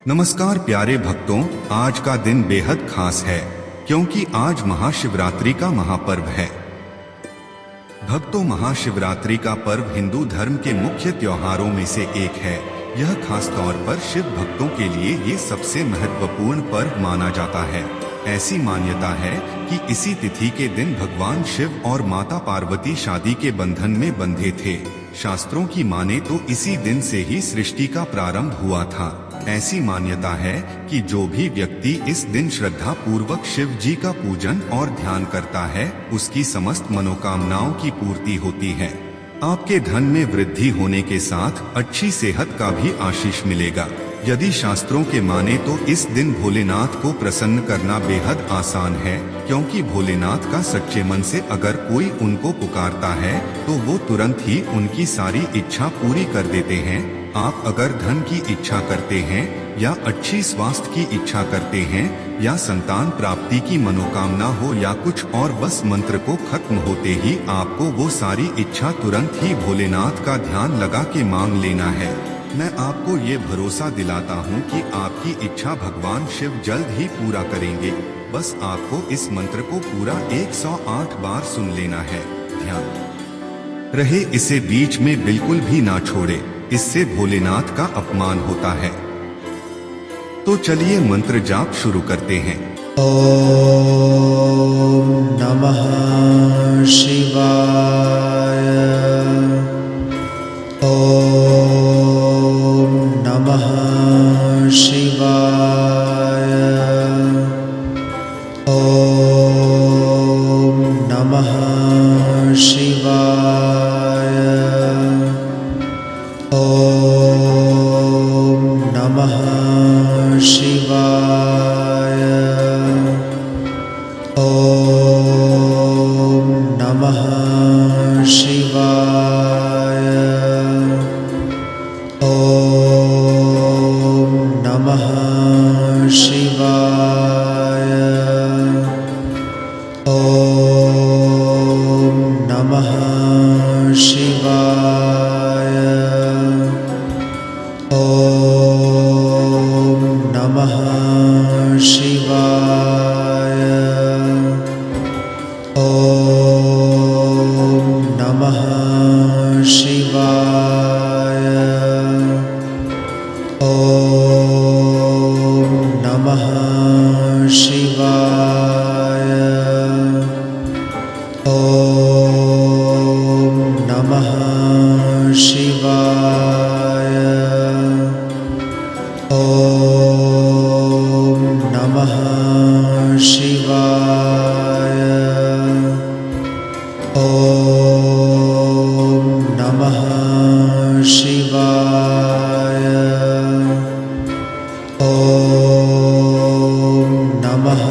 नमस्कार प्यारे भक्तों, आज का दिन बेहद खास है क्योंकि आज महाशिवरात्रि का महापर्व है। भक्तों, महाशिवरात्रि का पर्व हिंदू धर्म के मुख्य त्योहारों में से एक है। यह खास तौर पर शिव भक्तों के लिए ये सबसे महत्वपूर्ण पर्व माना जाता है। ऐसी मान्यता है कि इसी तिथि के दिन भगवान शिव और माता पार्वती शादी के बंधन में बंधे थे। शास्त्रों की माने तो इसी दिन से ही सृष्टि का प्रारंभ हुआ था। ऐसी मान्यता है कि जो भी व्यक्ति इस दिन श्रद्धा पूर्वक शिव जी का पूजन और ध्यान करता है, उसकी समस्त मनोकामनाओं की पूर्ति होती है। आपके धन में वृद्धि होने के साथ अच्छी सेहत का भी आशीष मिलेगा। यदि शास्त्रों के माने तो इस दिन भोलेनाथ को प्रसन्न करना बेहद आसान है, क्योंकि भोलेनाथ का सच्चे मन से अगर कोई उनको पुकारता है तो वो तुरंत ही उनकी सारी इच्छा पूरी कर देते हैं। आप अगर धन की इच्छा करते हैं या अच्छी स्वास्थ्य की इच्छा करते हैं या संतान प्राप्ति की मनोकामना हो या कुछ और, बस मंत्र को खत्म होते ही आपको वो सारी इच्छा तुरंत ही भोलेनाथ का ध्यान लगा के मांग लेना है। मैं आपको ये भरोसा दिलाता हूँ कि आपकी इच्छा भगवान शिव जल्द ही पूरा करेंगे। बस आपको इस मंत्र को पूरा 108 बार सुन लेना है। ध्यान रहे, इसे बीच में बिल्कुल भी ना छोड़े, इससे भोलेनाथ का अपमान होता है। तो चलिए मंत्र जाप शुरू करते हैं। ओम नमः शिवाय। ओम नमः शिवाय। ओम नमः शिवाय। ओम नमः शिवाय। ओम नमः शिवाय। ओम नमः शिवाय। ओम नमः शिवाय। ओम नमः शिवाय। ओम नमः शिवाय। ओम नमः शिवाय। ओम नमः शिवाय। ओम नमः शिवाय। ओम नमः शिवाय। ओम नमः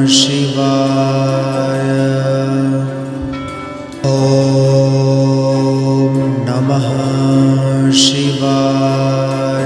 शिवाय। ओम नमः शिवाय।